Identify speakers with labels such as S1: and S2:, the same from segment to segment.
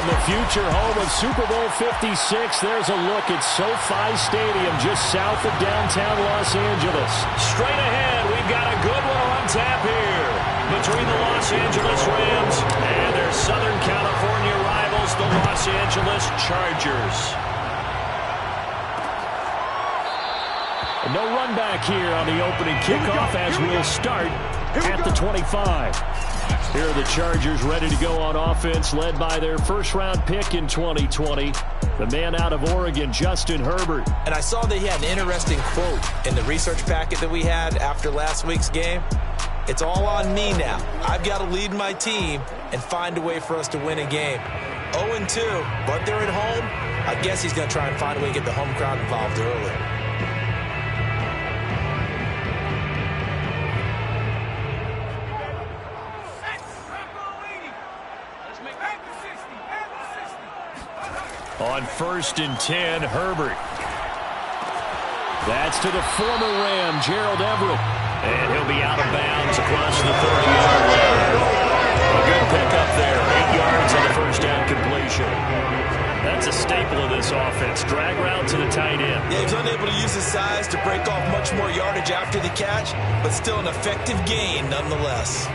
S1: From the future home of Super Bowl 56, there's a look at SoFi Stadium just south of downtown Los Angeles. Straight ahead, we've got a good one on tap here between the Los Angeles Rams and their Southern California rivals, the Los Angeles Chargers. No run back here on the opening kickoff as we'll start at the 25. Here are the Chargers ready to go on offense, led by their first-round pick in 2020, the man out of Oregon, Justin Herbert.
S2: And I saw that he had an interesting quote in the research packet that we had after last week's game. It's all on me now. I've got to lead my team and find a way for us to win a game. 0-2, but they're at home. I guess he's going to try and find a way to get the home crowd involved early.
S1: On 1st and 10, Herbert. That's to the former Ram, Gerald Everett. And he'll be out of bounds across the 30-yard line. A good pickup there, 8 yards on the first down completion. That's a staple of this offense. Drag route to the tight end.
S2: Yeah, he was unable to use his size to break off much more yardage after the catch, but still an effective gain nonetheless.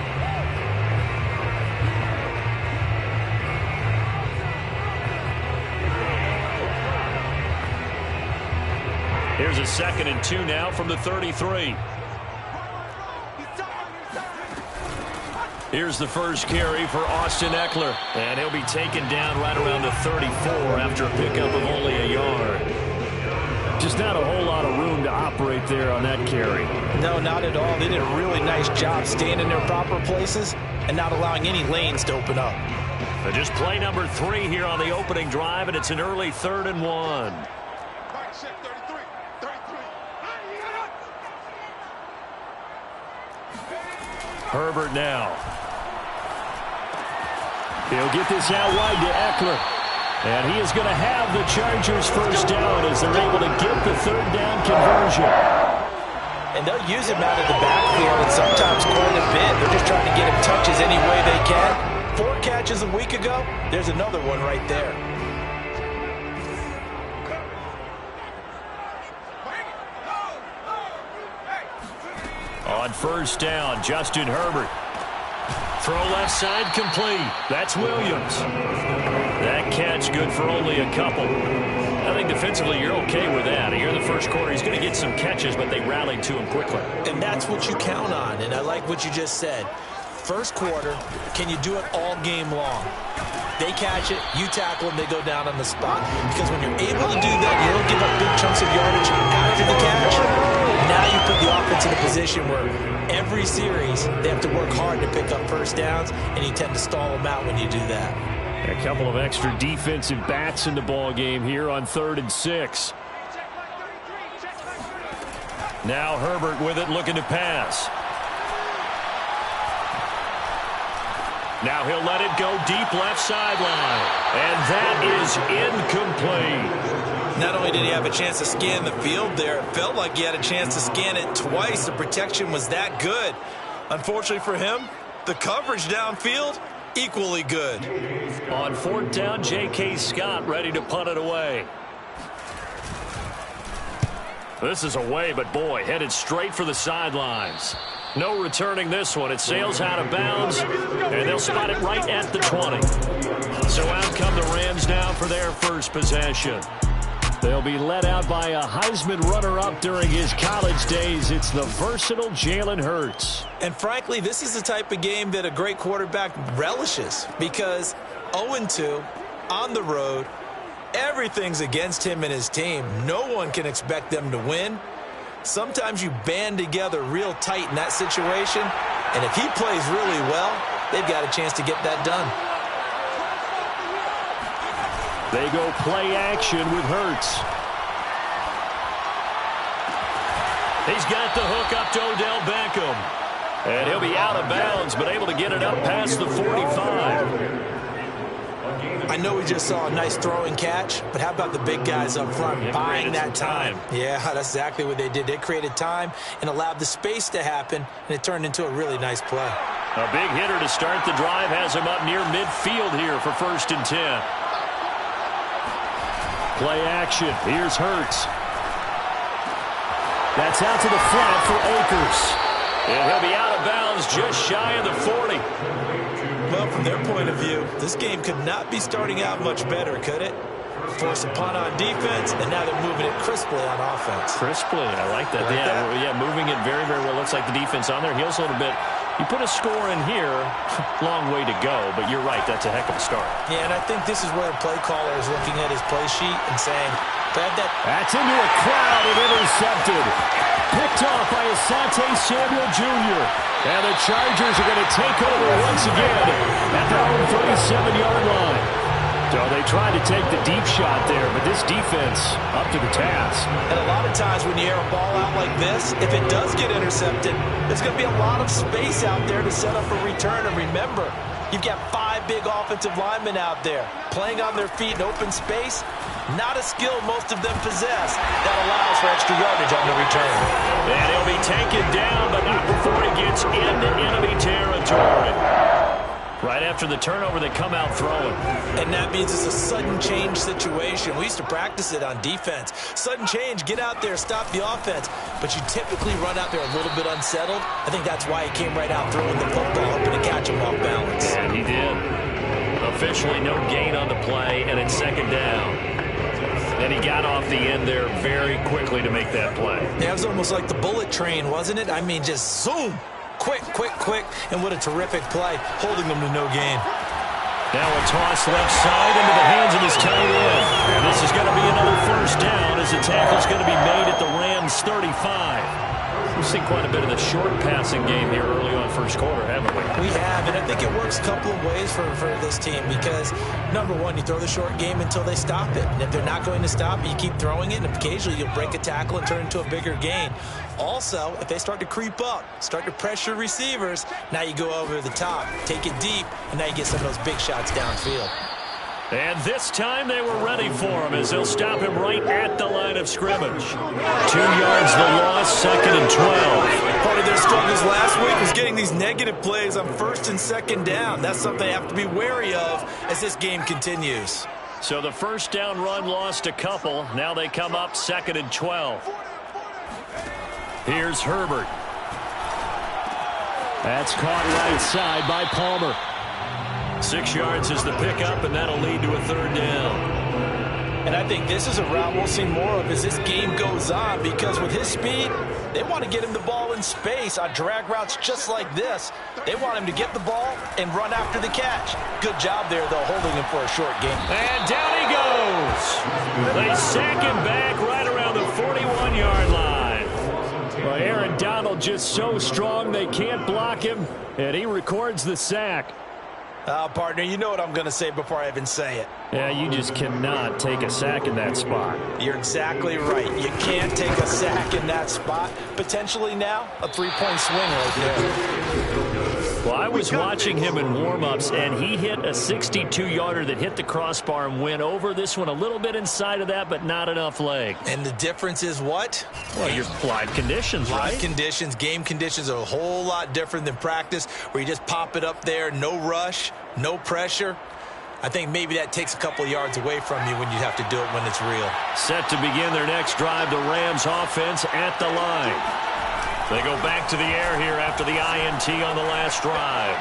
S1: Here's a 2nd and 2 now from the 33. Here's the first carry for Austin Eckler. And he'll be taken down right around the 34 after a pickup of only a yard. Just not a whole lot of room to operate there on that carry.
S2: No, not at all. They did a really nice job staying in their proper places and not allowing any lanes to open up.
S1: But just play number 3 here on the opening drive, and it's an early 3rd and 1. Herbert now. He'll get this out wide to Eckler. And he is going to have the Chargers first down as they're able to get the 3rd down conversion.
S2: And they'll use him out of the backfield and sometimes quite a bit. They're just trying to get him touches any way they can. 4 catches a week ago. There's another one right there.
S1: On 1st down, Justin Herbert. Throw left side complete. That's Williams. That catch good for only a couple. I think defensively you're okay with that. Here in the first quarter, he's going to get some catches, but they rallied to him quickly.
S2: And that's what you count on, and I like what you just said. First quarter, can you do it all game long? They catch it, you tackle them, they go down on the spot. Because when you're able to do that, you don't give up big chunks of yardage after the catch. Now you put the offense in a position where every series they have to work hard to pick up first downs, and you tend to stall them out when you do that.
S1: A couple of extra defensive backs in the ball game here on 3rd and 6. Now Herbert with it, looking to pass. Now he'll let it go deep left sideline. And that is incomplete.
S2: Not only did he have a chance to scan the field there, it felt like he had a chance to scan it twice. The protection was that good. Unfortunately for him, the coverage downfield, equally good.
S1: On 4th down, J.K. Scott ready to punt it away. This is away, but boy, headed straight for the sidelines. No returning this one. It sails out of bounds, and they'll spot it right at the 20. So out come the Rams now for their first possession. They'll be led out by a Heisman runner-up during his college days. It's the versatile Jalen Hurts.
S2: And frankly, this is the type of game that a great quarterback relishes, because 0-2 on the road, everything's against him and his team. No one can expect them to win. Sometimes you band together real tight in that situation, and if he plays really well, they've got a chance to get that done.
S1: They go play action with Hurts. He's got the hook up to Odell Beckham. And he'll be out of bounds, but able to get it up past the 45.
S2: I know we just saw a nice throwing catch, but how about the big guys up front buying that time? Yeah, that's exactly what they did. They created time and allowed the space to happen, and it turned into a really nice play.
S1: A big hitter to start the drive has him up near midfield here for 1st and 10. Play action. Here's Hurts. That's out to the flat for Akers. And he'll be out of bounds just shy of the 40.
S2: Well, from their point of view, this game could not be starting out much better, could it? Force a punt on defense, and now they're moving it crisply on offense.
S1: Crisply, I like that. Yeah, moving it very, very well. Looks like the defense on there heals a little bit. You put a score in here, long way to go, but you're right, that's a heck of a start.
S2: Yeah, and I think this is where the play caller is looking at his play sheet and saying,
S1: that's into a crowd and intercepted. Picked off by Asante Samuel Jr. And the Chargers are going to take over once again at their own 37-yard line. So they tried to take the deep shot there, but this defense up to the task.
S2: And a lot of times when you air a ball out like this, if it does get intercepted, there's going to be a lot of space out there to set up a return. And remember, you've got 5 big offensive linemen out there playing on their feet in open space. Not a skill most of them possess that allows for extra yardage on the return.
S1: And he'll be taken down, but not before he gets into enemy territory. Right after the turnover, they come out throwing.
S2: And that means it's a sudden change situation. We used to practice it on defense. Sudden change, get out there, stop the offense. But you typically run out there a little bit unsettled. I think that's why he came right out throwing the football, hoping to catch him off balance.
S1: And he did. Officially no gain on the play, and it's 2nd down. And he got off the end there very quickly to make that play.
S2: Yeah, it was almost like the bullet train, wasn't it? I mean, just zoom. Quick, quick, quick. And what a terrific play, holding them to no gain.
S1: Now a toss left side into the hands of his tight end. And this is going to be another 1st down as the tackle's going to be made at the Rams' 35. We've seen quite a bit of the short passing game here early on 1st quarter, haven't we?
S2: We have, and I think it works a couple of ways for this team because, number one, you throw the short game until they stop it. And if they're not going to stop it, you keep throwing it, and occasionally you'll break a tackle and turn it into a bigger gain. Also, if they start to creep up, start to pressure receivers, now you go over the top, take it deep, and now you get some of those big shots downfield.
S1: And this time they were ready for him as they'll stop him right at the line of scrimmage. 2 yards the loss, 2nd and 12.
S2: Part of their struggles last week was getting these negative plays on 1st and 2nd down. That's something they have to be wary of as this game continues.
S1: So the 1st down run lost a couple. Now they come up 2nd and 12. Here's Herbert. That's caught right side by Palmer. 6 yards is the pickup, and that'll lead to a 3rd down.
S2: And I think this is a route we'll see more of as this game goes on because with his speed, they want to get him the ball in space on drag routes just like this. They want him to get the ball and run after the catch. Good job there, though, holding him for a short gain.
S1: And down he goes. They sack him back right around the 41-yard line. Well, Aaron Donald just so strong they can't block him, and he records the sack.
S2: Partner, you know what I'm going to say before I even say it.
S1: Yeah, you just cannot take a sack in that spot.
S2: You're exactly right. You can't take a sack in that spot. Potentially now, a 3-point swing right there.
S1: Well, I was watching him in warm-ups, and he hit a 62-yarder that hit the crossbar and went over. This one a little bit inside of that, but not enough leg.
S2: And the difference is what?
S1: Well, your live conditions, right?
S2: Live conditions, game conditions are a whole lot different than practice, where you just pop it up there, no rush, no pressure. I think maybe that takes a couple of yards away from you when you have to do it when it's real. Set
S1: to begin their next drive, the Rams offense at the line. They go back to the air here after the INT on the last drive.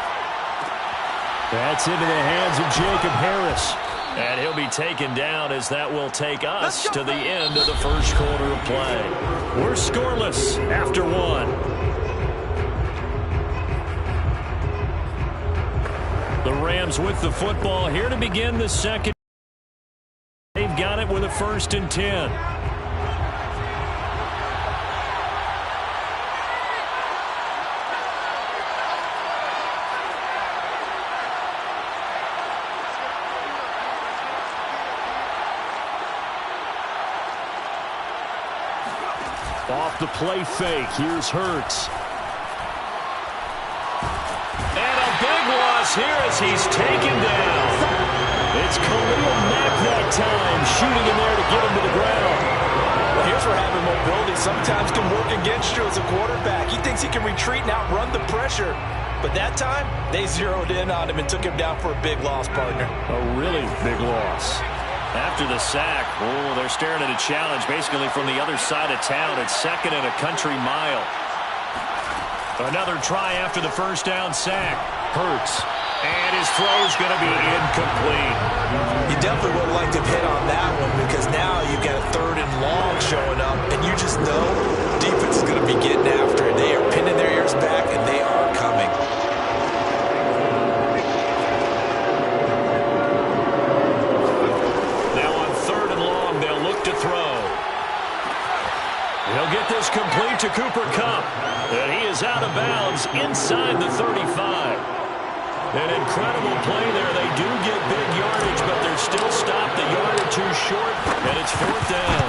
S1: That's into the hands of Jacob Harris. And he'll be taken down as that will take us to the end of the 1st quarter of play. We're scoreless after 1. The Rams with the football here to begin the 2nd. They've got it with a 1st and 10. Off the play fake, here's Hurts. And a big loss here as he's taken down. It's Khalil Mack that time, shooting in there to get him to the ground.
S2: Well, here's where having mobility sometimes can work against you as a quarterback. He thinks he can retreat and outrun the pressure. But that time, they zeroed in on him and took him down for a big loss, partner.
S1: A really big loss. After the sack, they're staring at a challenge basically from the other side of town. It's 2nd and a country mile. Another try after the first down sack. Hurts. And his throw's going to be incomplete.
S2: You definitely would have liked to have hit on that one because now you've got a 3rd and long showing up, and you just know defense is going to be getting after it. They are pinning their ears back, and they are coming.
S1: Now on 3rd and long, they'll look to throw. He'll get this complete to Cooper Kupp, and he is out of bounds inside the 35. An incredible play there. They do get big yardage, but they're still stopped a yard or two short, and it's 4th down.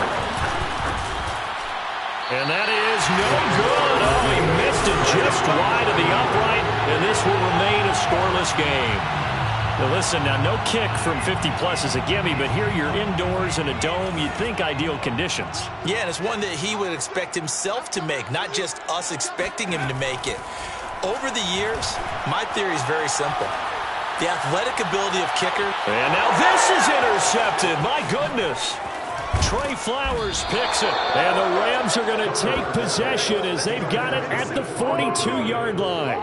S1: And that is no good. Oh, he missed it just wide of the upright, and this will remain a scoreless game. Now listen, now no kick from 50-plus is a gimme, but here you're indoors in a dome. You'd think ideal conditions.
S2: Yeah, and it's one that he would expect himself to make, not just us expecting him to make it. Over the years, my theory is very simple. The athletic ability of kicker.
S1: And now this is intercepted. My goodness. Trey Flowers picks it. And the Rams are going to take possession as they've got it at the 42-yard line.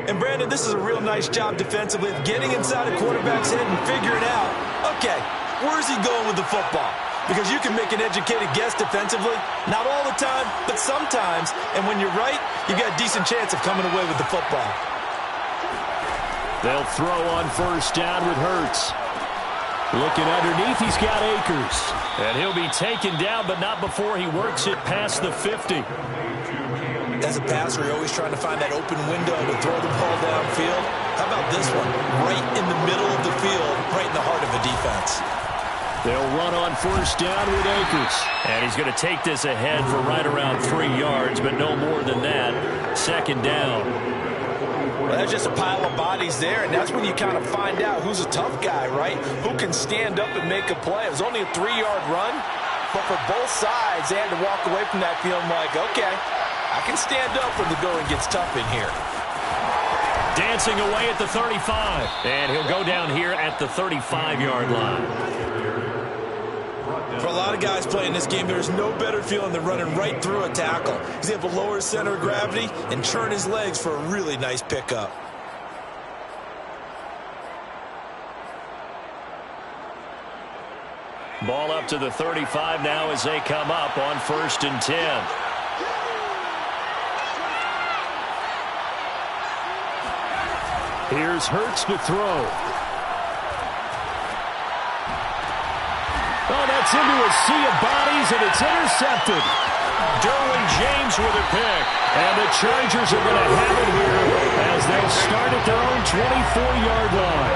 S2: And, Brandon, this is a real nice job defensively of getting inside a quarterback's head and figuring out, okay, where's he going with the football? Because you can make an educated guess defensively. Not all the time, but sometimes. And when you're right, you've got a decent chance of coming away with the football.
S1: They'll throw on 1st down with Hurts. Looking underneath, he's got Akers. And he'll be taken down, but not before he works it past the 50.
S2: As a passer, you're always trying to find that open window to throw the ball downfield. How about this one? Right in the middle of the field, right in the heart of a defense.
S1: They'll run on 1st down with Akers. And he's going to take this ahead for right around 3 yards, but no more than that. 2nd down.
S2: Well, that's just a pile of bodies there, and that's when you kind of find out who's a tough guy, right? Who can stand up and make a play. It was only a 3-yard run, but for both sides, they had to walk away from that feeling like, okay, I can stand up when the going gets tough in here.
S1: Dancing away at the 35. And he'll go down here at the 35-yard line.
S2: For a lot of guys playing this game, there's no better feeling than running right through a tackle. He's able to lower his center of gravity and turn his legs for a really nice pickup.
S1: Ball up to the 35 now as they come up on 1st and 10. Here's Hurts to throw. Oh, that's into a sea of bodies, and it's intercepted. Derwin James with a pick. And the Chargers are going to have it here as they start at their own 24-yard line.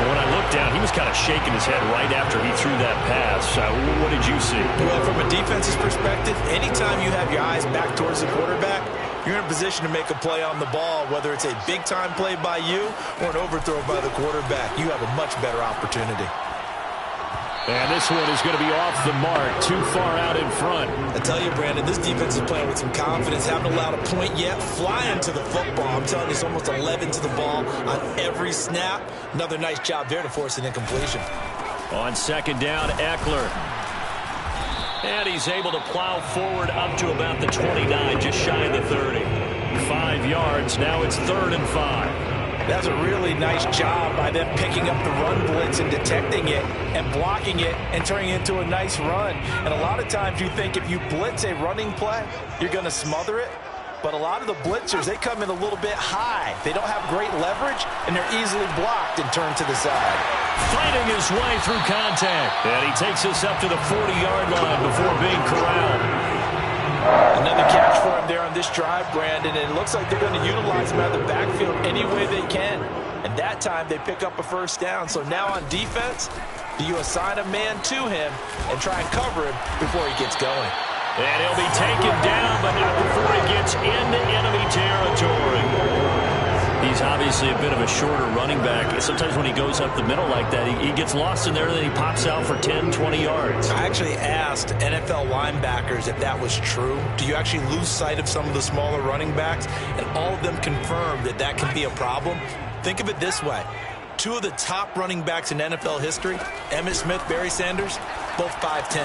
S1: And when I looked down, he was kind of shaking his head right after he threw that pass. What did you see?
S2: Well, from a defense's perspective, anytime you have your eyes back towards the quarterback, you're in a position to make a play on the ball, whether it's a big-time play by you or an overthrow by the quarterback. You have a much better opportunity.
S1: And this one is going to be off the mark, too far out in front.
S2: I tell you, Brandon, this defense is playing with some confidence. Haven't allowed a point yet. Flying to the football. I'm telling you, it's almost 11 to the ball on every snap. Another nice job there to force an incompletion.
S1: On 2nd down, Eckler. And he's able to plow forward up to about the 29, just shy of the 30. 5 yards. Now it's 3rd and 5.
S2: That's a really nice job by them picking up the run blitz and detecting it and blocking it and turning it into a nice run. And a lot of times you think if you blitz a running play, you're going to smother it. But a lot of the blitzers, they come in a little bit high. They don't have great leverage, and they're easily blocked and turned to the side.
S1: Fighting his way through contact. And he takes us up to the 40-yard line before being corralled.
S2: Another catch for him there on this drive, Brandon, and it looks like they're going to utilize him out of the backfield any way they can. And that time they pick up a 1st down. So now on defense, do you assign a man to him and try and cover him before he gets going?
S1: And he'll be taken down, but not before he gets into enemy territory. He's obviously a bit of a shorter running back. Sometimes when he goes up the middle like that, he gets lost in there, and then he pops out for 10, 20 yards.
S2: I actually asked NFL linebackers if that was true. Do you actually lose sight of some of the smaller running backs? And all of them confirmed that that can be a problem. Think of it this way. Two of the top running backs in NFL history, Emmitt Smith, Barry Sanders, both 5'10".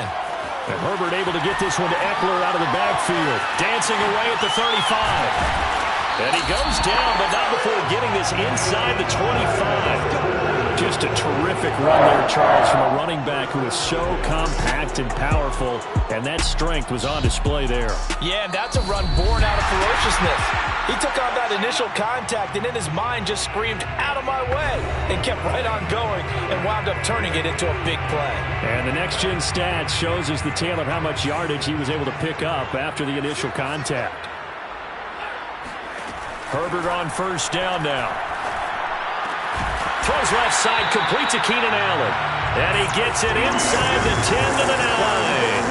S1: And Herbert able to get this one to Eckler out of the backfield. Dancing away at the 35. And he goes down, but not before getting this inside the 25. Just a terrific run there, Charles, from a running back who is so compact and powerful, and that strength was on display there.
S2: Yeah, and that's a run born out of ferociousness. He took on that initial contact, and in his mind just screamed, "Out of my way," and kept right on going and wound up turning it into a big play.
S1: And the next-gen stats shows us the tale of how much yardage he was able to pick up after the initial contact. Herbert on first down now. Throws left side, complete to Keenan Allen. And he gets it inside the 10 to the 9.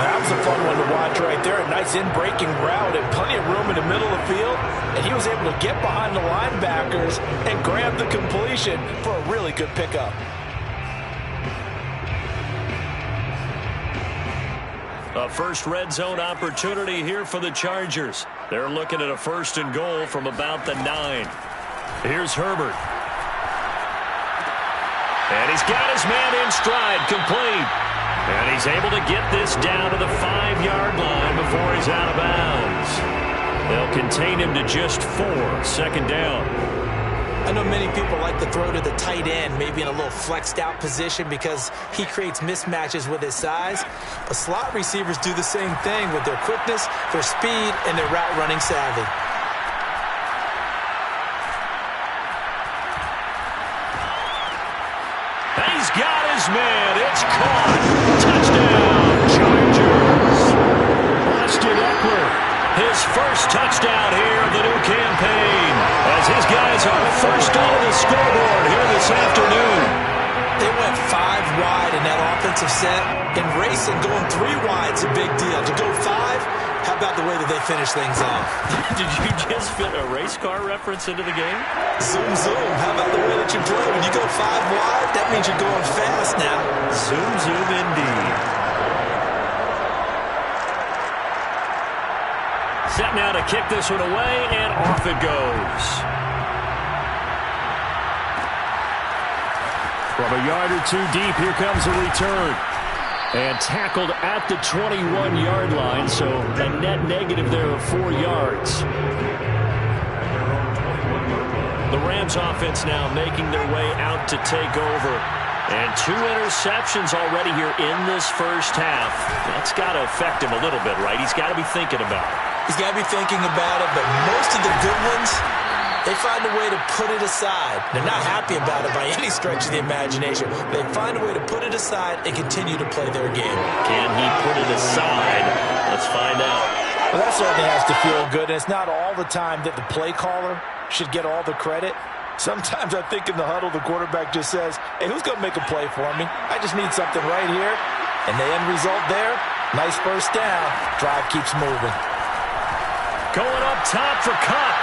S2: That was a fun one to watch right there. A nice in-breaking route and plenty of room in the middle of the field. And he was able to get behind the linebackers and grab the completion for a really good pickup.
S1: A first red zone opportunity here for the Chargers. They're looking at a 1st and goal from about the 9. Here's Herbert. And he's got his man in stride, complete. And he's able to get this down to the 5-yard line before he's out of bounds. They'll contain him to just 4, 2nd down.
S2: I know many people like to throw to the tight end, maybe in a little flexed out position because he creates mismatches with his size. But slot receivers do the same thing with their quickness, their speed, and their route running savvy.
S1: He's got his man. It's caught. Touchdown, Chargers. Austin Eckler, his first touchdown here of the new campaign, as his guys are first on the scoreboard here this afternoon.
S2: They went 5 wide in that offensive set. In racing, going 3 wide's a big deal. To go 5, how about the way that they finish things off?
S1: Did you just fit a race car reference into the game?
S2: Zoom, zoom. How about the way that you play? When you go 5 wide, that means you're going fast now.
S1: Zoom, zoom indeed. Set now to kick this one away, and off it goes. From a yard or 2 deep, here comes a return. And tackled at the 21-yard line, so a net negative there of 4 yards. The Rams offense now making their way out to take over. And 2 interceptions already here in this first half. That's got to affect him a little bit, right? He's got to be thinking about it.
S2: He's got to be thinking about it, but most of the good ones, they find a way to put it aside. They're not happy about it by any stretch of the imagination. They find a way to put it aside and continue to play their game.
S1: Can he put it aside? Let's find out.
S2: Well, that certainly has to feel good, and it's not all the time that the play caller should get all the credit. Sometimes I think in the huddle, the quarterback just says, "Hey, who's going to make a play for me? I just need something right here." And the end result there, nice first down. Drive keeps moving.
S1: Going up top for Cup.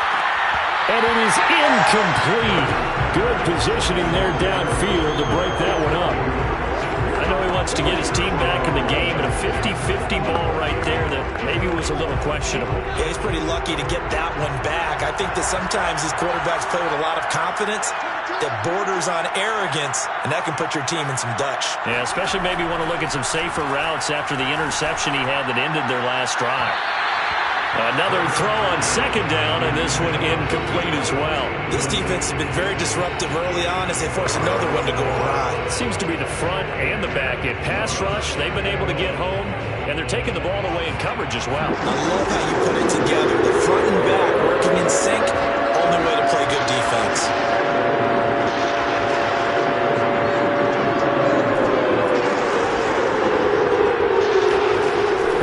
S1: And it is incomplete. Good positioning there downfield to break that one up. I know he wants to get his team back in the game, and a 50-50 ball right there that maybe was a little questionable.
S2: Yeah, he's pretty lucky to get that one back. I think that sometimes these quarterbacks play with a lot of confidence that borders on arrogance, and that can put your team in some Dutch.
S1: Yeah, especially maybe want to look at some safer routes after the interception he had that ended their last drive. Another throw on 2nd down, and this one incomplete as well.
S2: This defense has been very disruptive early on as they force another one to go awry.
S1: Seems to be the front and the back end. Pass rush, they've been able to get home, and they're taking the ball away in coverage as well.
S2: I love how you put it together. The front and back working in sync, only way to play good defense.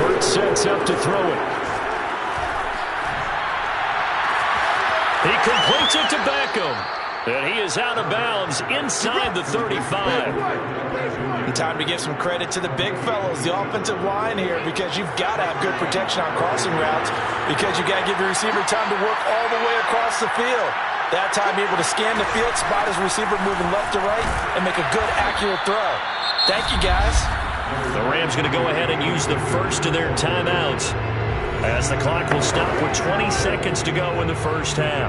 S1: Hurt sets up to throw it. He completes it to Beckham. And he is out of bounds inside the 35.
S2: And time to give some credit to the big fellows, the offensive line here, because you've got to have good protection on crossing routes, because you've got to give your receiver time to work all the way across the field. That time able to scan the field, spot his receiver moving left to right, and make a good, accurate throw. Thank you, guys.
S1: The Rams going to go ahead and use the first of their timeouts, as the clock will stop with 20 seconds to go in the first half.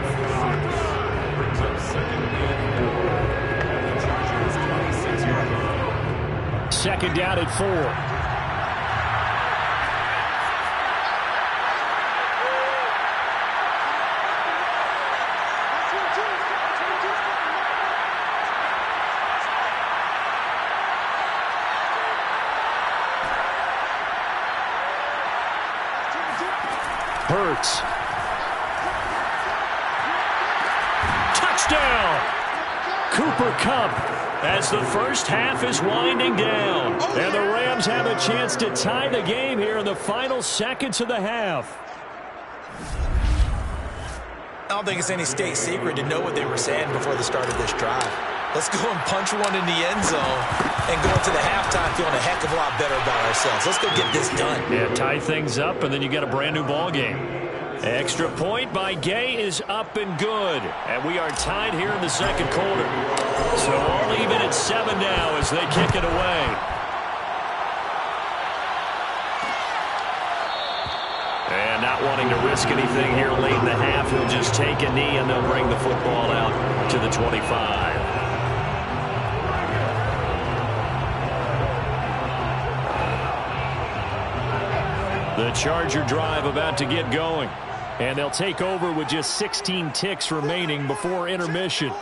S1: Second down at 4. Hurts. Touchdown! Cooper Kupp, as the first half is winding down. And the Rams have a chance to tie the game here in the final seconds of the half.
S2: I don't think it's any state secret to know what they were saying before the start of this drive. Let's go and punch one in the end zone and go into the halftime feeling a heck of a lot better about ourselves. Let's go get this done.
S1: Yeah, tie things up, and then you get a brand new ball game. Extra point by Gay is up and good. And we are tied here in the second quarter. So all even at 7 now as they kick it away. And not wanting to risk anything here late in the half, he'll just take a knee and they'll bring the football out to the 25. The Charger drive about to get going. And they'll take over with just 16 ticks remaining before intermission.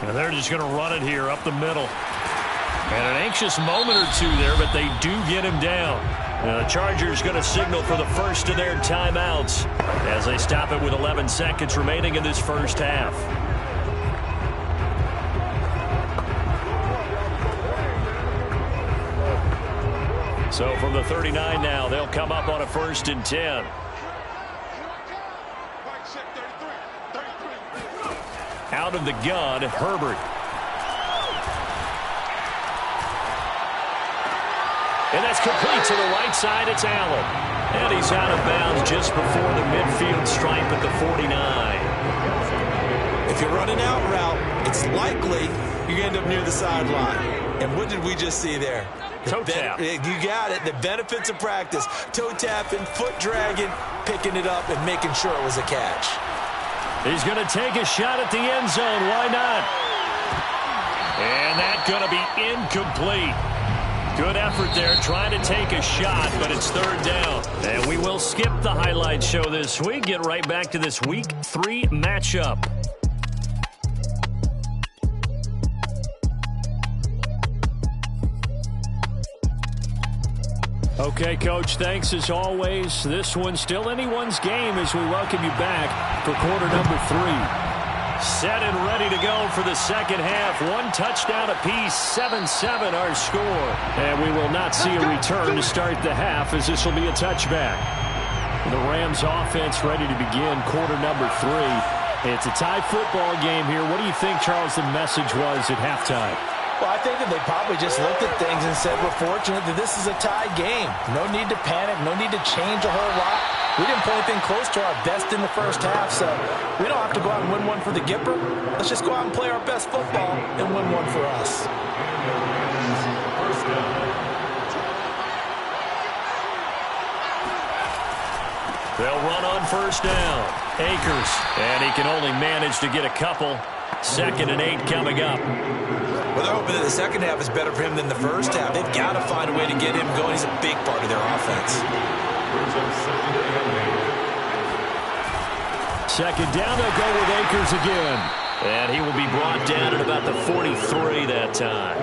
S1: And they're just going to run it here up the middle. And an anxious moment or two there, but they do get him down. Now the Chargers going to signal for the first of their timeouts as they stop it with 11 seconds remaining in this first half. So from the 39 now, they'll come up on a 1st and 10. Out of the gun, Herbert. And that's complete to the right side. It's Allen. And he's out of bounds just before the midfield stripe at the 49.
S2: If you're running out route, it's likely you end up near the sideline. And what did we just see there?
S1: Toe tap.
S2: You got it. The benefits of practice. Toe tapping, foot dragging, picking it up, and making sure it was a catch.
S1: He's going to take a shot at the end zone. Why not? And that's going to be incomplete. Good effort there trying to take a shot, but it's 3rd down. And we will skip the highlight show this week. Get right back to this Week 3 matchup. Okay, Coach, thanks as always. This one's still anyone's game as we welcome you back for quarter number 3. Set and ready to go for the second half. 1 touchdown apiece, 7-7 our score. And we will not see a return to start the half as this will be a touchback. The Rams offense ready to begin quarter number 3. It's a tie football game here. What do you think, Charles, the message was at halftime?
S2: Well, I think that they probably just looked at things and said, we're fortunate that this is a tie game. No need to panic. No need to change a whole lot. We didn't play anything close to our best in the first half, so we don't have to go out and win one for the Gipper. Let's just go out and play our best football and win one for us.
S1: They'll run on 1st down. Akers, and he can only manage to get a couple. 2nd and 8 coming up.
S2: Well, they're hoping that the second half is better for him than the first half. They've got to find a way to get him going. He's a big part of their offense.
S1: 2nd down, they'll go with Akers again. And he will be brought down at about the 43 that time.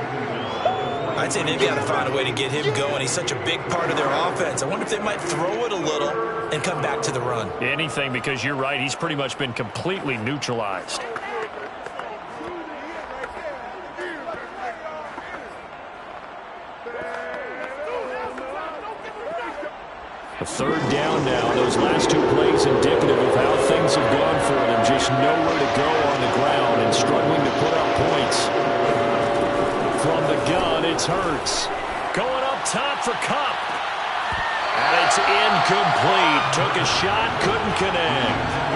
S2: I'd say they've got to find a way to get him going. He's such a big part of their offense. I wonder if they might throw it a little and come back to the run.
S1: Anything, because you're right. He's pretty much been completely neutralized. The third down now. Those last two plays indicative of how things have gone for them. Just nowhere to go on the ground and struggling to put up points. From the gun, it's Hurts. Going up top for Kupp. And it's incomplete. Took a shot, couldn't connect.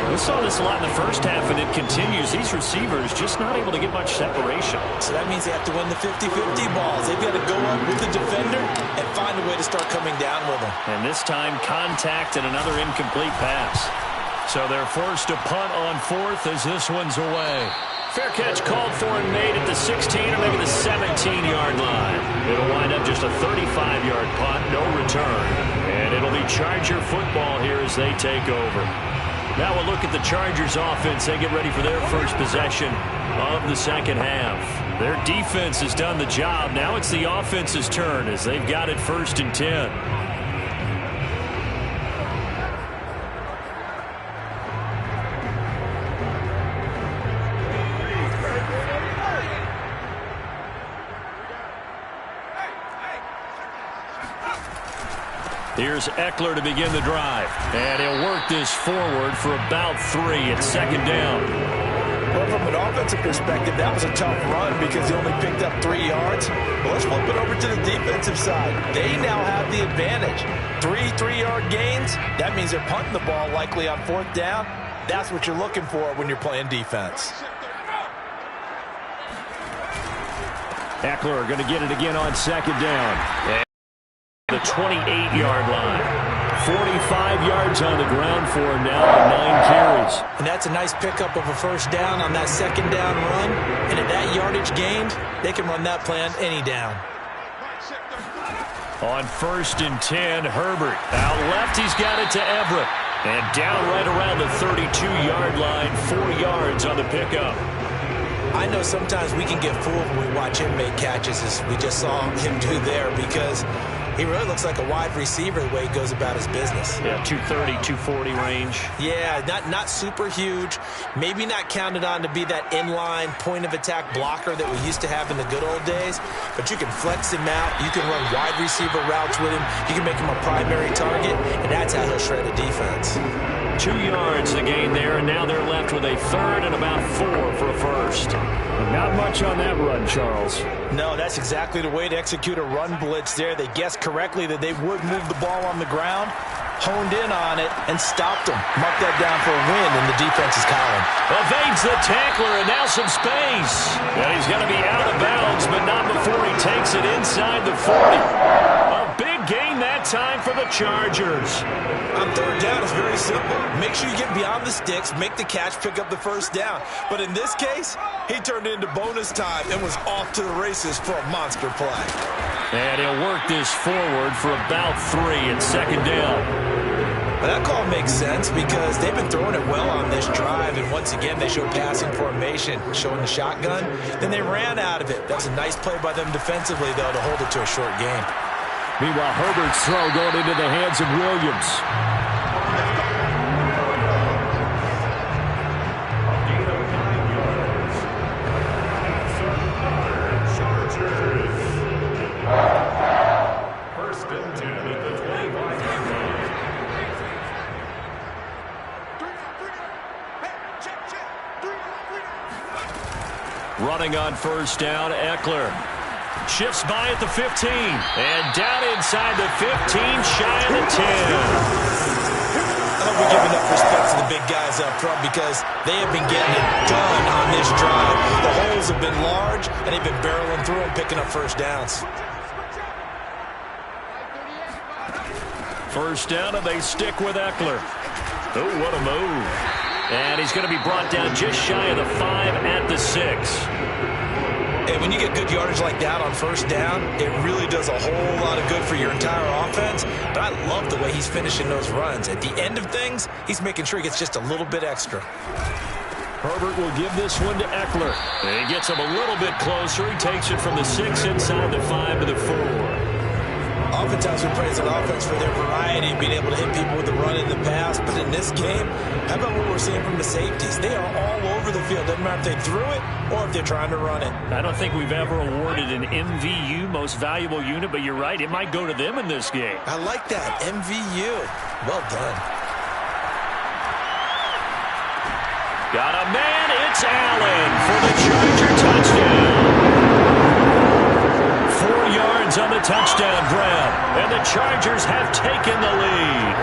S1: We saw this a lot in the first half, and it continues. These receivers just not able to get much separation.
S2: So that means they have to win the 50-50 balls. They've got to go up with the defender and find a way to start coming down with them.
S1: And this time, contact and another incomplete pass. So they're forced to punt on fourth as this one's away. Fair catch called for and made at the 16 or maybe the 17-yard line. It'll wind up just a 35-yard punt, no return. And it'll be Charger football here as they take over. Now we'll look at the Chargers offense. They get ready for their first possession of the second half. Their defense has done the job. Now it's the offense's turn as they've got it 1st and 10. Here's Eckler to begin the drive. And he'll work this forward for about 3 at 2nd down.
S2: Well, from an offensive perspective, that was a tough run because he only picked up 3 yards. But let's flip it over to the defensive side. They now have the advantage. 3 3-yard gains. That means they're punting the ball likely on 4th down. That's what you're looking for when you're playing defense.
S1: Eckler going to get it again on 2nd down. And the 28-yard line. 45 yards on the ground for him now on 9 carries.
S2: And that's a nice pickup of a 1st down on that 2nd down run. And at that yardage gained, they can run that play on any down.
S1: On 1st and 10, Herbert. Out left, he's got it to Everett. And down right around the 32-yard line, 4 yards on the pickup.
S2: I know sometimes we can get fooled when we watch him make catches, as we just saw him do there, because he really looks like a wide receiver the way he goes about his business.
S1: Yeah, 230, 240 range.
S2: Yeah, not super huge. Maybe not counted on to be that inline point-of-attack blocker that we used to have in the good old days, but you can flex him out. You can run wide receiver routes with him. You can make him a primary target, and that's how he'll shred a defense.
S1: 2 yards the gain there, and now they're left with a 3rd and about 4 for a 1st. Not much on that run, Charles.
S2: No, that's exactly the way to execute a run blitz there. They guessed correctly that they would move the ball on the ground, honed in on it, and stopped them. Mark that down for a win in the defense's column.
S1: Evades the tackler, and now some space. And he's going to be out of bounds, but not before he takes it inside the 40. A big gain that time for the Chargers.
S2: On 3rd down, it's very simple. Make sure you get beyond the sticks, make the catch, pick up the 1st down. But in this case, he turned into bonus time and was off to the races for a monster play.
S1: And he'll work this forward for about 3 at 2nd down.
S2: Well, that call makes sense because they've been throwing it well on this drive, and once again they show passing formation, showing the shotgun. Then they ran out of it. That's a nice play by them defensively, though, to hold it to a short game.
S1: Meanwhile, Herbert's throw going into the hands of Williams. Running on 1st down, Eckler. Shifts by at the 15. And down inside the 15, shy of the 10.
S2: I hope we give enough respect to the big guys up front because they have been getting it done on this drive. The holes have been large, and they've been barreling through them, picking up 1st downs.
S1: 1st down, and they stick with Eckler. Oh, what a move. And he's going to be brought down just shy of the 5 at the 6.
S2: And when you get good yardage like that on 1st down, it really does a whole lot of good for your entire offense. But I love the way he's finishing those runs. At the end of things, he's making sure he gets just a little bit extra.
S1: Herbert will give this one to Eckler. And he gets him a little bit closer. He takes it from the 6 inside the 5 to the 4.
S2: Oftentimes we praise an offense for their variety, being able to hit people with the run in the pass. But in this game, how about what we're seeing from the safeties? They are all over over the field. Doesn't matter if they threw it or if they're trying to run it.
S1: I don't think we've ever awarded an MVU, most valuable unit, but you're right. It might go to them in this game.
S2: I like that. MVU. Well done.
S1: Got a man. It's Allen for the Charger touchdown. 4 yards on the touchdown grab, and the Chargers have taken the lead.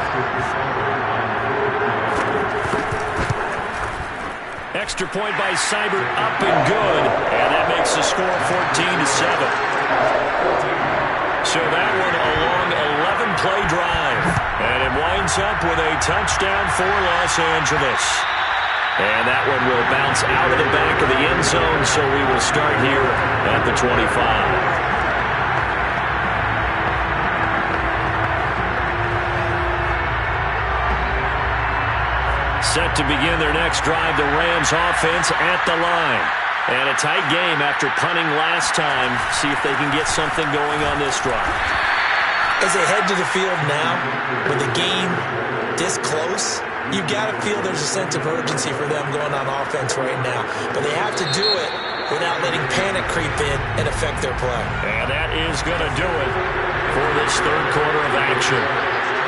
S1: Extra point by Seibert, up and good, and that makes the score 14-7. So that one a long 11-play drive, and it winds up with a touchdown for Los Angeles. And that one will bounce out of the back of the end zone, so we will start here at the 25. Set to begin their next drive, the Rams offense at the line. And a tight game after punting last time. See if they can get something going on this drive.
S2: As they head to the field now, with the game this close, you've got to feel there's a sense of urgency for them going on offense right now. But they have to do it without letting panic creep in and affect their play.
S1: And that is going to do it for this third quarter of action.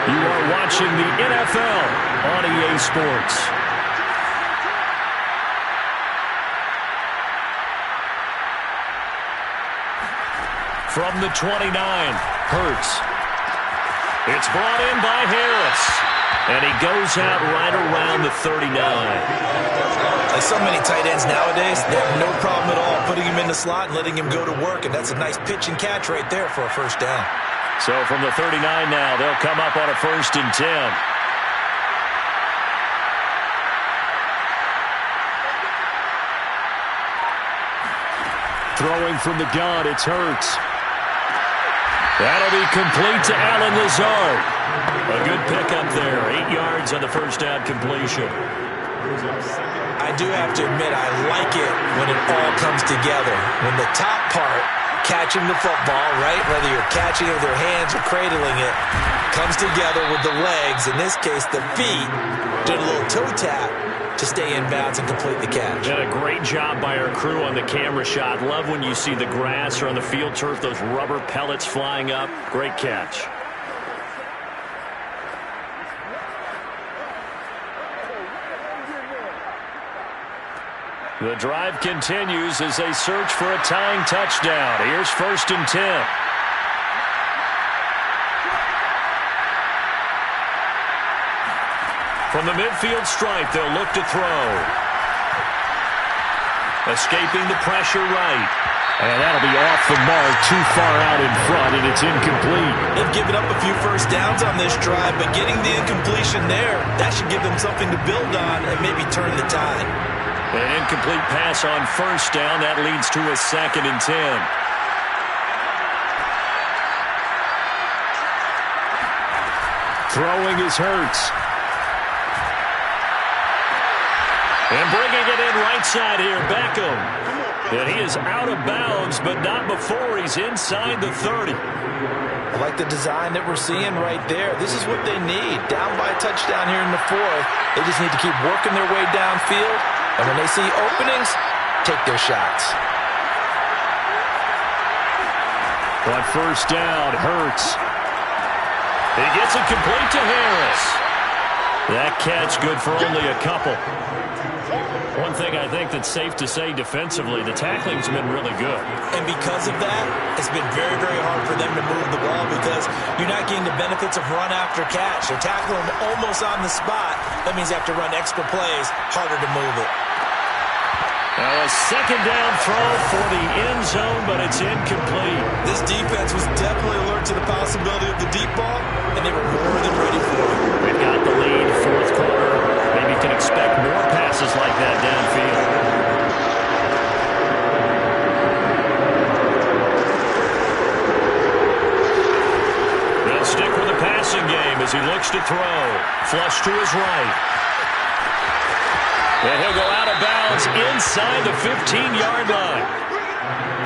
S1: You are watching the NFL on EA Sports. From the 29, Hurts. It's brought in by Harris. And he goes out right around the 39.
S2: Like so many tight ends nowadays, they have no problem at all putting him in the slot and letting him go to work. And that's a nice pitch and catch right there for a first down.
S1: So from the 39 now, they'll come up on a 1st and 10. Throwing from the gun, it's Hurts. That'll be complete to Allen Lazard. A good pickup there, 8 yards on the first down completion.
S2: I do have to admit, I like it when it all comes together. When the top part, catching the football, right, whether you're catching it with your hands or cradling it, comes together with the legs, in this case the feet, doing a little toe tap to stay in bounds and complete the catch.
S1: Did a great job by our crew on the camera shot. Love when you see the grass or on the field turf, those rubber pellets flying up. Great catch. The drive continues as they search for a tying touchdown. Here's 1st and 10. From the midfield stripe, they'll look to throw. Escaping the pressure right. And that'll be off the mark, too far out in front, and it's incomplete.
S2: They've given up a few first downs on this drive, but getting the incompletion there, that should give them something to build on and maybe turn the tide.
S1: An incomplete pass on 1st down. That leads to a 2nd and 10. Throwing is Hurts. And bringing it in right side here, Beckham. And he is out of bounds, but not before he's inside the 30.
S2: I like the design that we're seeing right there. This is what they need. Down by a touchdown here in the 4th. They just need to keep working their way downfield. And when they see openings, take their shots.
S1: On 1st down, Hurts. He gets it complete to Harris. That catch good for only a couple. One thing I think that's safe to say defensively, the tackling's been really good.
S2: And because of that, it's been very, very hard for them to move the ball because you're not getting the benefits of run after catch. They're tackling them almost on the spot. That means they have to run extra plays, harder to move it.
S1: Now a 2nd down throw for the end zone, but it's incomplete.
S2: This defense was definitely alert to the possibility of the deep ball, and they were more than ready for it.
S1: They've got the lead, 4th quarter. Maybe you can expect more passes like that downfield. They'll stick with the passing game as he looks to throw. Flush to his right. And he'll go out of bounds inside the 15-yard line.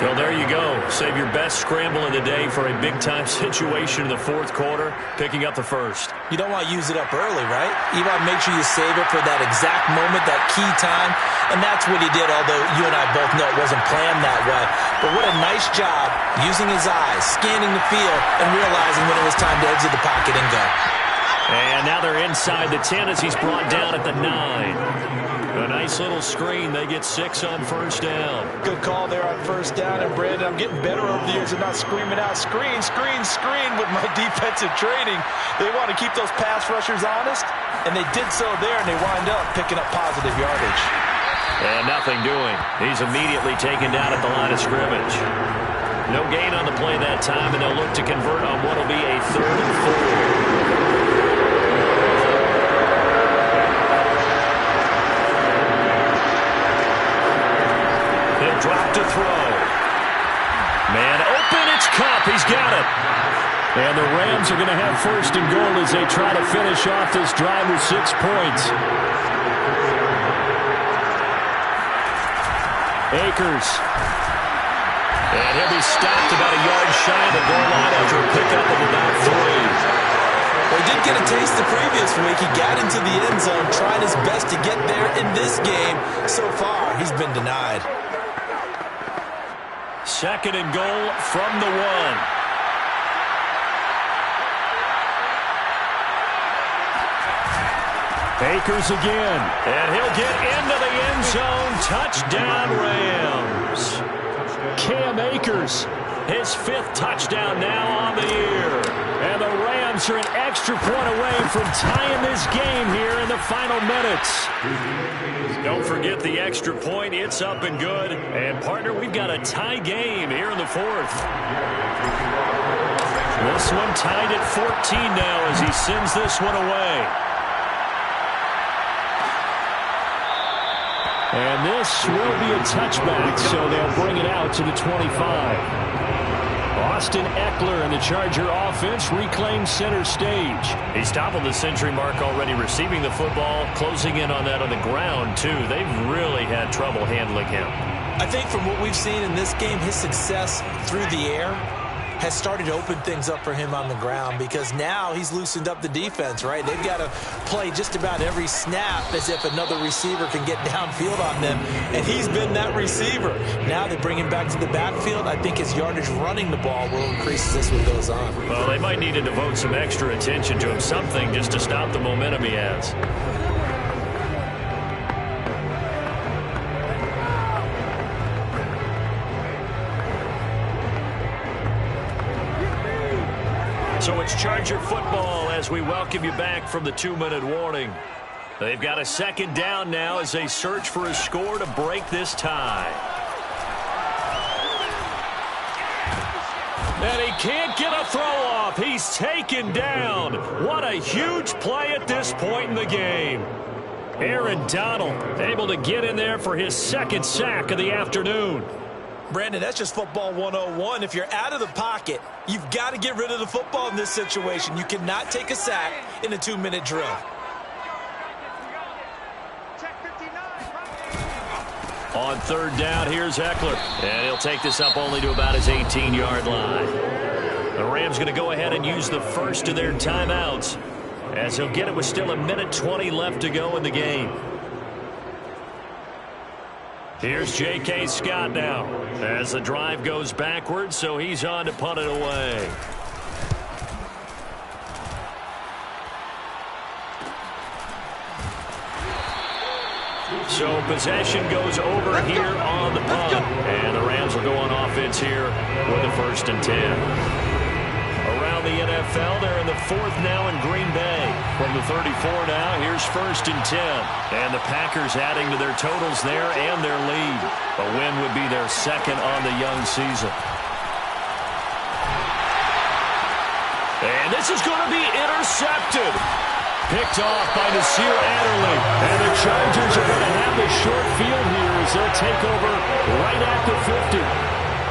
S1: Well, there you go. Save your best scramble of the day for a big-time situation in the fourth quarter, picking up the first.
S2: You don't want to use it up early, right? You want to make sure you save it for that exact moment, that key time, and that's what he did, although you and I both know it wasn't planned that way. But what a nice job using his eyes, scanning the field, and realizing when it was time to exit the pocket and go.
S1: And now they're inside the 10 as he's brought down at the 9. A nice little screen. They get 6 on first down.
S2: Good call there on first down. And, Brandon, I'm getting better over the years of not screaming out, screen, screen, screen with my defensive training. They want to keep those pass rushers honest, and they did so there, and they wind up picking up positive yardage.
S1: And nothing doing. He's immediately taken down at the line of scrimmage. No gain on the play that time, and they'll look to convert on what will be a 3rd and 4. Drop to throw. Man open, it's Cup. He's got it. And the Rams are going to have 1st and goal as they try to finish off this drive with 6 points. Akers. And he'll be stopped about a yard shy of the goal line after a pickup of about 3.
S2: Well, he did get a taste the previous week. He got into the end zone, trying his best to get there in this game. So far, he's been denied.
S1: 2nd and goal from the 1. Akers again. And he'll get into the end zone. Touchdown, Rams. Cam Akers, his 5th touchdown now on the year. And the Rams are an extra point away from tying this game here in the final minutes. Don't forget the extra point. It's up and good. And, partner, we've got a tie game here in the 4th. This one tied at 14 now as he sends this one away. And this will be a touchback, so they'll bring it out to the 25. Austin Eckler and the Charger offense reclaim center stage. He's toppled the century mark already receiving the football, closing in on that on the ground, too. They've really had trouble handling him.
S2: I think from what we've seen in this game, his success through the air has started to open things up for him on the ground because now he's loosened up the defense, right? They've got to play just about every snap as if another receiver can get downfield on them, and he's been that receiver. Now they bring him back to the backfield. I think his yardage running the ball will increase as this one goes on.
S1: Well, they might need to devote some extra attention to him, something just to stop the momentum he has. So it's Charger football as we welcome you back from the 2-minute warning. They've got a 2nd down now as they search for a score to break this tie. And he can't get a throw off. He's taken down. What a huge play at this point in the game. Aaron Donald able to get in there for his 2nd sack of the afternoon.
S2: Brandon, that's just football 101. If you're out of the pocket, you've got to get rid of the football in this situation. You cannot take a sack in a 2-minute drill.
S1: On 3rd down, here's Eckler. And he'll take this up only to about his 18-yard line. The Rams going to go ahead and use the first of their timeouts as he'll get it with still 1:20 left to go in the game. Here's J.K. Scott now as the drive goes backwards, so he's on to punt it away. So possession goes over here on the punt. And the Rams will go on offense here with a 1st and 10. Around the NFL, they're in the 4th now in Green Bay. From the 34 now, here's 1st and 10. And the Packers adding to their totals there and their lead. A win would be their 2nd on the young season. And this is going to be intercepted. Picked off by Nasir Adderley. And the Chargers are going to have the short field here as they'll take over right at the 50.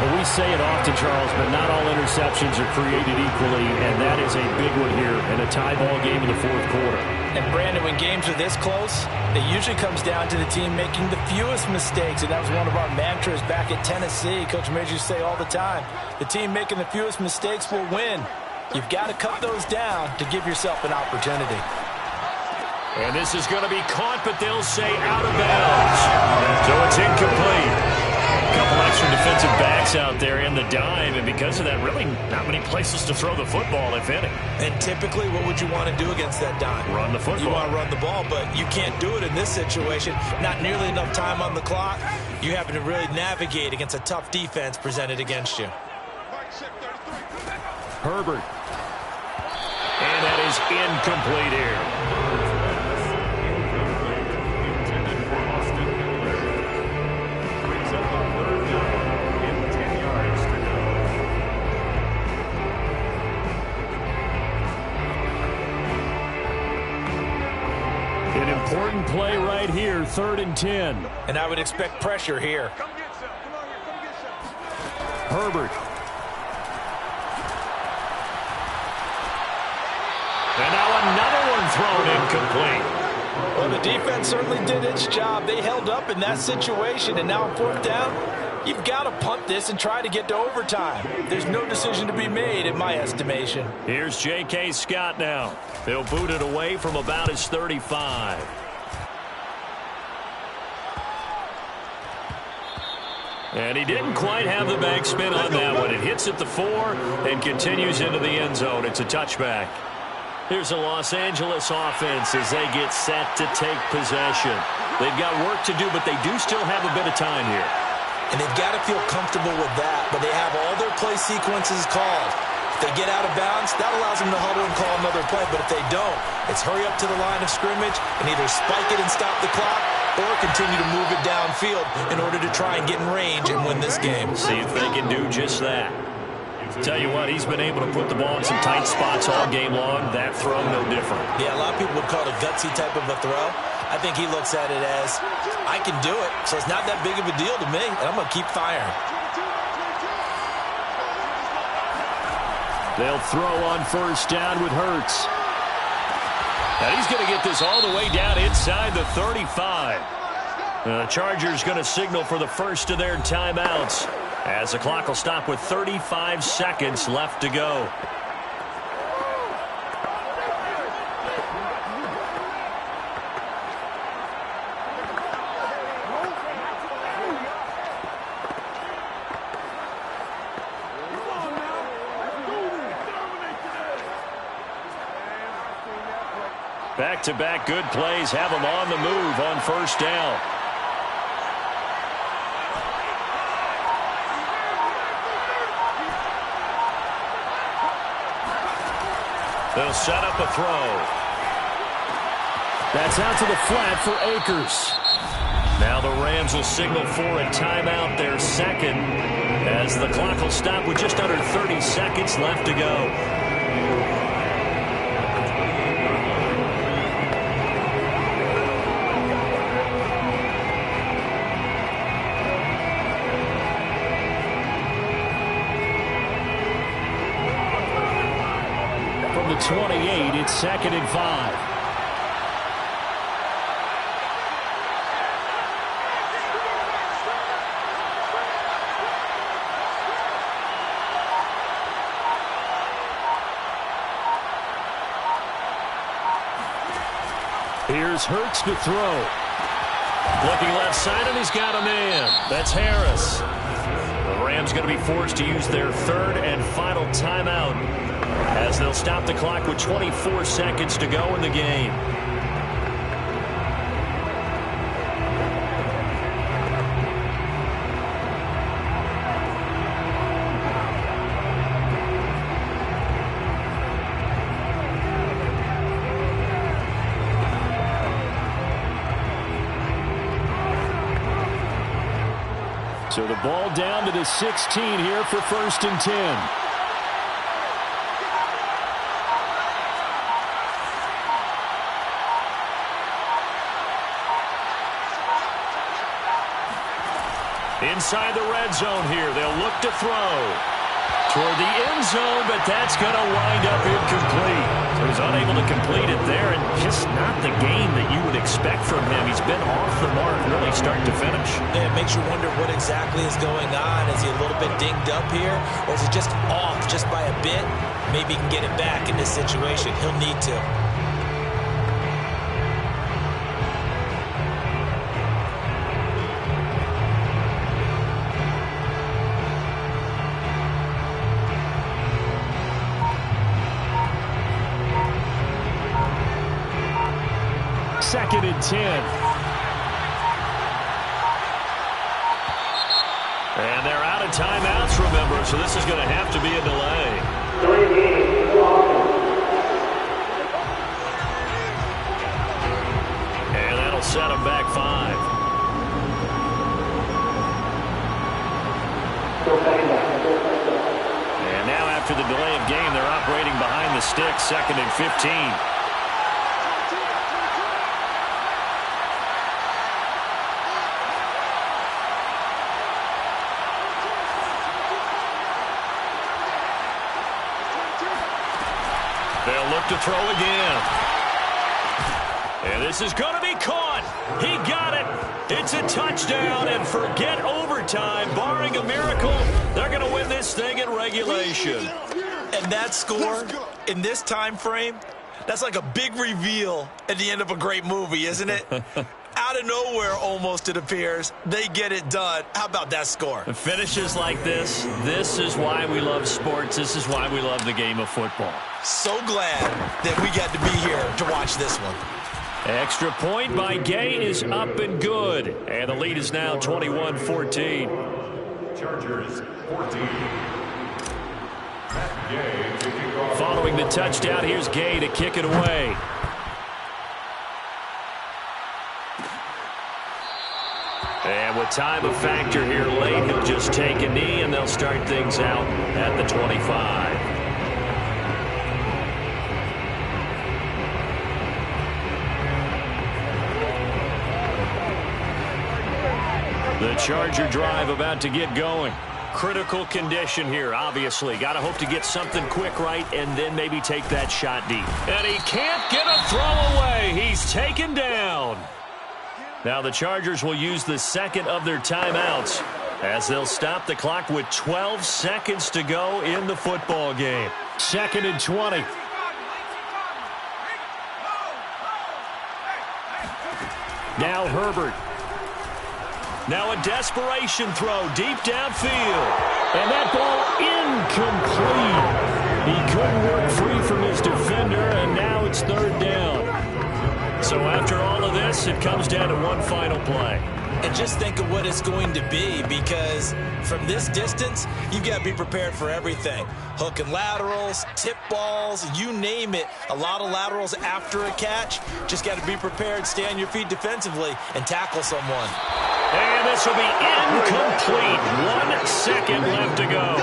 S1: Well, we say it often, Charles, but not all interceptions are created equally, and that is a big one here in a tie ball game in the fourth quarter.
S2: And, Brandon, when games are this close, it usually comes down to the team making the fewest mistakes, and that was one of our mantras back at Tennessee. Coach Midge used to say all the time, the team making the fewest mistakes will win. You've got to cut those down to give yourself an opportunity.
S1: And this is going to be caught, but they'll say out of bounds. So it's incomplete. A couple extra defensive backs out there in the dime, and because of that, really not many places to throw the football, if any.
S2: And typically, what would you want to do against that dime?
S1: Run the football.
S2: You want to run the ball, but you can't do it in this situation. Not nearly enough time on the clock. You having to really navigate against a tough defense presented against you.
S1: Herbert. And that is incomplete here. An important play right here, 3rd and 10.
S2: And I would expect pressure here.
S1: Herbert. And now another one thrown incomplete.
S2: Well, the defense certainly did its job. They held up in that situation, and now on 4th down, you've got to punt this and try to get to overtime. There's no decision to be made in my estimation.
S1: Here's J.K. Scott now. They'll boot it away from about his 35. And he didn't quite have the backspin on that one. It hits at the 4 and continues into the end zone. It's a touchback. Here's a Los Angeles offense as they get set to take possession. They've got work to do, but they do still have a bit of time here.
S2: And they've got to feel comfortable with that, but they have all their play sequences called. If they get out of bounds, that allows them to huddle and call another play, but if they don't, it's hurry up to the line of scrimmage and either spike it and stop the clock or continue to move it downfield in order to try and get in range and win this game.
S1: See if they can do just that. Tell you what, he's been able to put the ball in some tight spots all game long. That throw, no different.
S2: Yeah, a lot of people would call it a gutsy type of a throw. I think he looks at it as, I can do it, so it's not that big of a deal to me, and I'm going to keep firing.
S1: They'll throw on 1st down with Hurts. And he's going to get this all the way down inside the 35. The Chargers going to signal for the first of their timeouts as the clock will stop with 35 seconds left to go. Back-to-back good plays have them on the move on 1st down. They'll set up a throw. That's out to the flat for Akers. Now the Rams will signal for a timeout, their second, as the clock will stop with just under 30 seconds left to go. From the 28, it's 2nd and 5. Here's Hurts to throw. Looking left side, and he's got a man. That's Harris. The Rams going to be forced to use their 3rd and final timeout as they'll stop the clock with 24 seconds to go in the game. So the ball down to the 16 here for 1st and 10. Inside the red zone here. They'll look to throw toward the end zone, but that's going to wind up incomplete. So he's unable to complete it there, and just not the game that you would expect from him. He's been off the mark really start to finish.
S2: Yeah, it makes you wonder what exactly is going on. Is he a little bit dinged up here, or is it just off just by a bit? Maybe he can get it back in this situation. He'll need to.
S1: Second and 10. And they're out of timeouts, remember, so this is going to have to be a delay. And that'll set them back 5. And now after the delay of game, they're operating behind the sticks, second and 15. They'll look to throw again. And this is going to be caught. He got it. It's a touchdown, and forget overtime. Barring a miracle, they're going to win this thing in regulation.
S2: And that score, in this time frame, that's like a big reveal at the end of a great movie, isn't it? Out of nowhere, almost, it appears. They get it done. How about that score?
S1: Finishes like this is why we love sports. This is why we love the game of football.
S2: So glad that we got to be here to watch this one.
S1: Extra point by Gay is up and good. And the lead is now 21-14.
S3: Chargers 14.
S1: Following the touchdown, here's Gay to kick it away. And with time a factor here late, he'll just take a knee, and they'll start things out at the 25. The Charger drive about to get going. Critical condition here, obviously. Got to hope to get something quick right and then maybe take that shot deep. And he can't get a throw away. He's taken down. Now the Chargers will use the second of their timeouts as they'll stop the clock with 12 seconds to go in the football game. Second and 20. Now Herbert. Now a desperation throw deep downfield. And that ball incomplete. He couldn't work free from his defender, and now it's third down. So after all of this, it comes down to one final play.
S2: And just think of what it's going to be, because from this distance, you've got to be prepared for everything. Hook and laterals, tip balls, you name it. A lot of laterals after a catch. Just got to be prepared, stay on your feet defensively, and tackle someone.
S1: And this will be incomplete. 1 second left to go.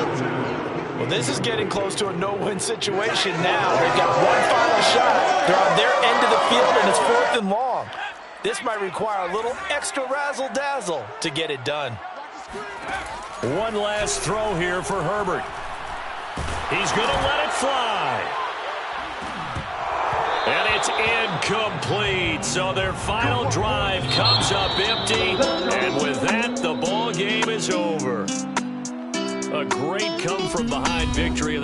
S2: Well, this is getting close to a no-win situation now. They've got one final shot. They're on their end of the field, and it's 4th and long. This might require a little extra razzle-dazzle to get it done.
S1: One last throw here for Herbert. He's going to let it fly. And it's incomplete. So their final drive comes up empty. And with that, the ball game is over. A great come-from-behind victory.